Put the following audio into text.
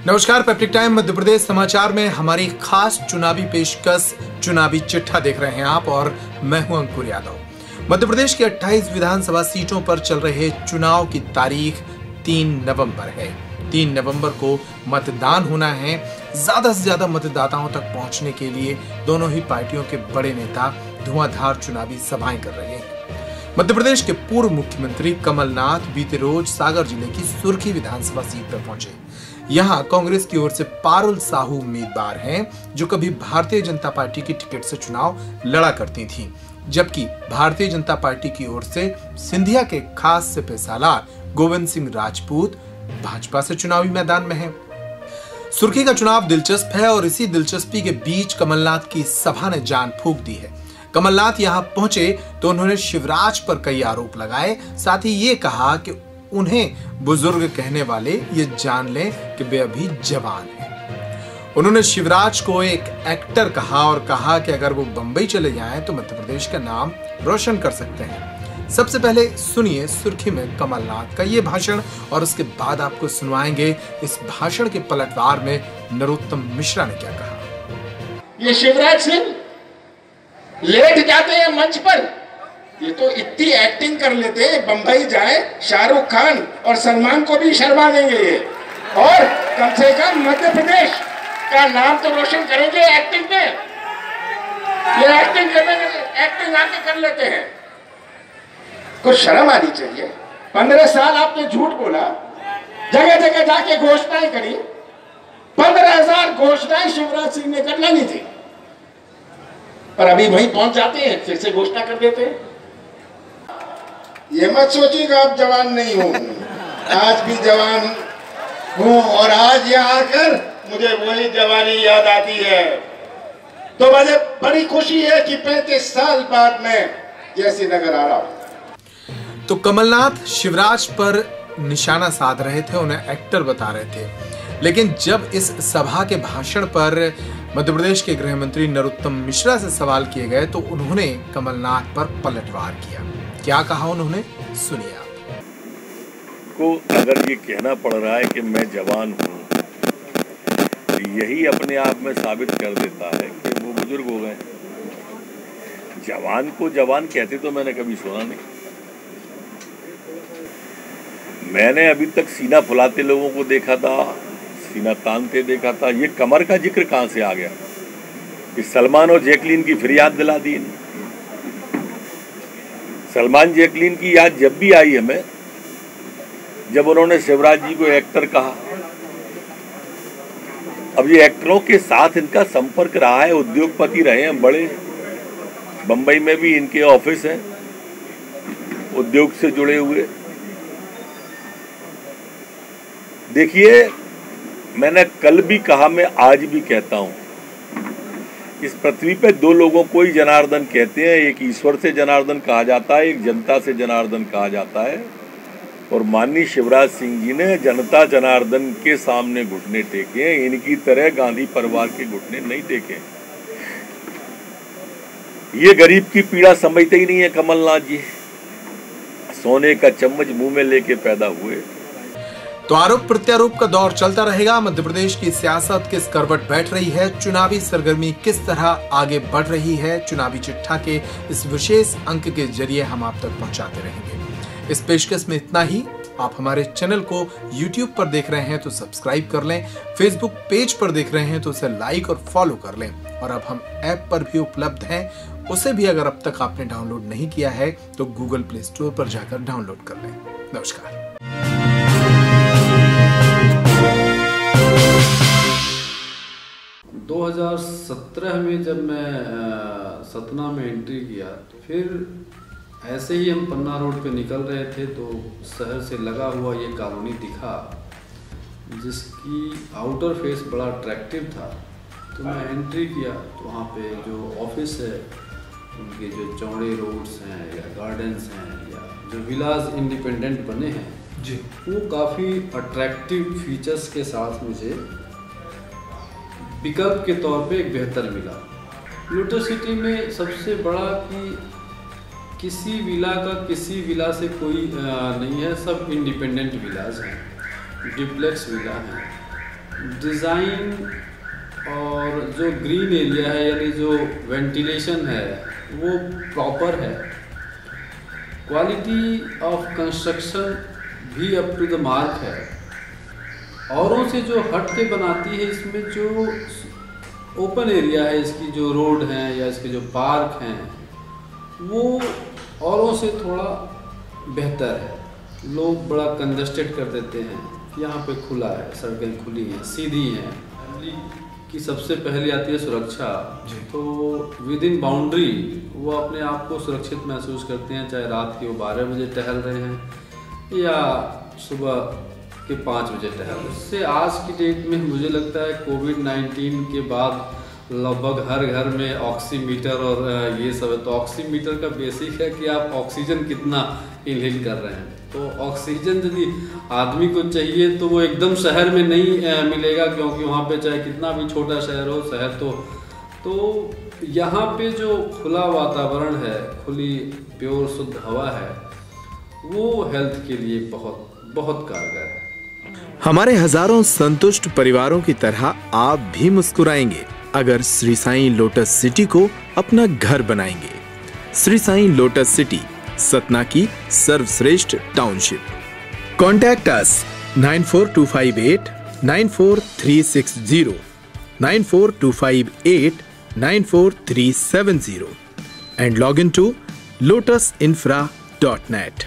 नमस्कार, Patrick time Madhya Pradesh समाचार में हमारी खास चुनावी पेशकश चुनावी चिट्ठा देख रहे हैं आप और मैं हूं अंकुर यादव। मध्य प्रदेश की 28 विधानसभा सीटों पर चल रहे चुनाव की तारीख 3 नवंबर है। 3 नवंबर को मतदान होना है। ज्यादा से ज्यादा मतदाताओं तक पहुंचने के लिए दोनों ही पार्टियों के बड़े नेता धुआंधार चुनावी सभाएं कर रहे हैं। मध्य प्रदेश के पूर्व मुख्यमंत्री कमलनाथ बीते रोज सागर जिले की सुर्खी विधानसभा सीट पर पहुंचे। यहां कांग्रेस की ओर से पारुल साहू उम्मीदवार हैं, जो कभी भारतीय जनता पार्टी की टिकट से चुनाव लड़ा करती थीं, जबकि भारतीय जनता पार्टी की ओर से सिंधिया के खास सिपह सालार गोविंद सिंह राजपूत भाजपा से चुनावी मैदान में हैं। सुर्खी का चुनाव दिलचस्प है और इसी दिलचस्पी के बीच कमलनाथ की सभा ने जान फूंक दी है। कमलनाथ यहां पहुंचे तो उन्होंने शिवराज पर कई आरोप लगाए। साथ ही ये कहा कि उन्हें बुजुर्ग कहने वाले ये जान लें कि वे अभी जवान हैं। उन्होंने शिवराज को एक एक्टर कहा और कहा कि अगर वो बंबई चले जाएं तो मध्य प्रदेश का नाम रोशन कर सकते हैं। सबसे पहले सुनिए सुर्खी में कमलनाथ का ये भाषण और उसके बाद आपको सुनवाएंगे इस भाषण के पलटवार में नरोत्तम मिश्रा ने क्या कहा। ये शिवराज सिंह लेट जाते हैं मंच पर, ये तो इतनी एक्टिंग कर लेते हैं, बंबई जाए शाहरुख खान और सलमान को भी शर्मा देंगे ये, और कम से कम मध्य प्रदेश का नाम तो रोशन करेंगे एक्टिंग में। ये एक्टिंग आके कर लेते हैं, कुछ शर्म आनी चाहिए। 15 साल आपने झूठ बोला, जगह जगह जाके घोषणाएं करी। 15,000 घोषणाएं शिवराज सिंह ने कर लेनी थी, पर अभी वहीं पहुंच जाते हैं, फिर से घोषणा कर देते हैं। ये मत सोचिएगा आप जवान नहीं हो, आज भी जवान हूं और आज यहाँ आकर मुझे वही जवानी याद आती है। तो मुझे बड़ी खुशी है कि 35 साल बाद मैं जैसी नगर आ रहा हूं। तो कमलनाथ शिवराज पर निशाना साध रहे थे, उन्हें एक्टर बता रहे थे, लेकिन जब इस सभा के भाषण पर मध्य प्रदेश के गृह मंत्री नरोत्तम मिश्रा से सवाल किए गए तो उन्होंने कमलनाथ पर पलटवार किया। क्या कहा उन्होंने, सुनिए आप। को अगर ये कहना पड़ रहा है कि मैं जवान हूँ, तो यही अपने आप में साबित कर देता है कि वो बुजुर्ग हो गए। जवान को जवान कहते तो मैंने कभी सुना नहीं। मैंने अभी तक सीना फुलाते लोगों को देखा था, सीना तानते देखा था। ये कमर का जिक्र कहाँ से आ गया? इस सलमान और जैकलीन की फिर याद दिला दी। सलमान जैकलीन की याद जब भी आई हमें, जब उन्होंने शिवराज जी को एक्टर कहा। अब ये एक्टरों के साथ इनका संपर्क रहा है, उद्योगपति रहे हैं बड़े। बंबई में भी इनके ऑफिस हैं उद्योग से जुड़े हुए। देखिए, मैंने कल भी कहा, मैं आज भी कहता हूं, इस पृथ्वी पे 2 लोगों को ही जनार्दन कहते हैं। एक ईश्वर से जनार्दन कहा जाता है, एक जनता से जनार्दन कहा जाता है। और माननीय शिवराज सिंह जी ने जनता जनार्दन के सामने घुटने टेके हैं, इनकी तरह गांधी परिवार के घुटने नहीं टेके। ये गरीब की पीड़ा समझते ही नहीं है कमलनाथ जी। सोने का चम्मच मुंह में लेके पैदा हुए। तो आरोप प्रत्यारोप का दौर चलता रहेगा। मध्य प्रदेश की सियासत किस करवट बैठ रही है, चुनावी सरगर्मी किस तरह आगे बढ़ रही है, चुनावी चिट्ठा के इस विशेष अंक के जरिए हम आप तक पहुंचाते रहेंगे। इस पेशकश में इतना ही। आप हमारे चैनल को YouTube पर देख रहे हैं तो सब्सक्राइब कर लें, Facebook पेज पर देख रहे हैं तो उसे लाइक और फॉलो कर लें, और अब हम ऐप पर भी उपलब्ध हैं, उसे भी अगर अब तक आपने डाउनलोड नहीं किया है तो गूगल प्ले स्टोर पर जाकर डाउनलोड कर लें। नमस्कार। 2017 में जब मैं सतना में एंट्री किया, तो फिर ऐसे ही हम पन्ना रोड पे निकल रहे थे तो शहर से लगा हुआ ये कॉलोनी दिखा, जिसकी आउटर फेस बड़ा अट्रैक्टिव था। तो मैं एंट्री किया तो वहाँ पे जो ऑफिस है, उनके जो चौड़े रोड्स हैं या गार्डन्स हैं या जो विलाज इंडिपेंडेंट बने हैं जी, वो काफ़ी अट्रैक्टिव फीचर्स के साथ मुझे विकल्प के तौर पे एक बेहतर मिला। प्लूटो सिटी में सबसे बड़ा कि किसी विला का किसी विला से कोई नहीं है, सब इंडिपेंडेंट विलाज हैं, डुप्लेक्स विला हैं। डिज़ाइन और जो ग्रीन एरिया है यानी जो वेंटिलेशन है वो प्रॉपर है। क्वालिटी ऑफ कंस्ट्रक्शन भी अप टू द मार्क है। औरों से जो हट के बनाती है, इसमें जो ओपन एरिया है, इसकी जो रोड हैं या इसके जो पार्क हैं वो औरों से थोड़ा बेहतर है। लोग बड़ा कंजस्टेड कर देते हैं, यहाँ पे खुला है, सड़कें खुली हैं, सीधी हैं। फैमिली की सबसे पहले आती है सुरक्षा, तो विद इन बाउंड्री वो अपने आप को सुरक्षित महसूस करते हैं, चाहे रात के वो 12 बजे टहल रहे हैं या सुबह के 5 बजे टहल रहे हैं। इससे आज की डेट में मुझे लगता है कोविड-19 के बाद लगभग हर घर में ऑक्सीमीटर और ये सब है। तो ऑक्सीमीटर का बेसिक है कि आप ऑक्सीजन कितना इनहेल कर रहे हैं। तो ऑक्सीजन यदि आदमी को चाहिए तो वो एकदम शहर में नहीं मिलेगा, क्योंकि वहाँ पे चाहे कितना भी छोटा शहर हो, शहर तो यहाँ पे जो खुला वातावरण है, खुली प्योर शुद्ध हवा है, वो हेल्थ के लिए बहुत बहुत कारगर है। हमारे हजारों संतुष्ट परिवारों की तरह आप भी मुस्कुराएंगे अगर श्री साईं लोटस सिटी को अपना घर बनाएंगे। श्री साईं लोटस सिटी, सतना की सर्वश्रेष्ठ township. Contact us 9425894360, 9425894370 and log into lotusinfra.net.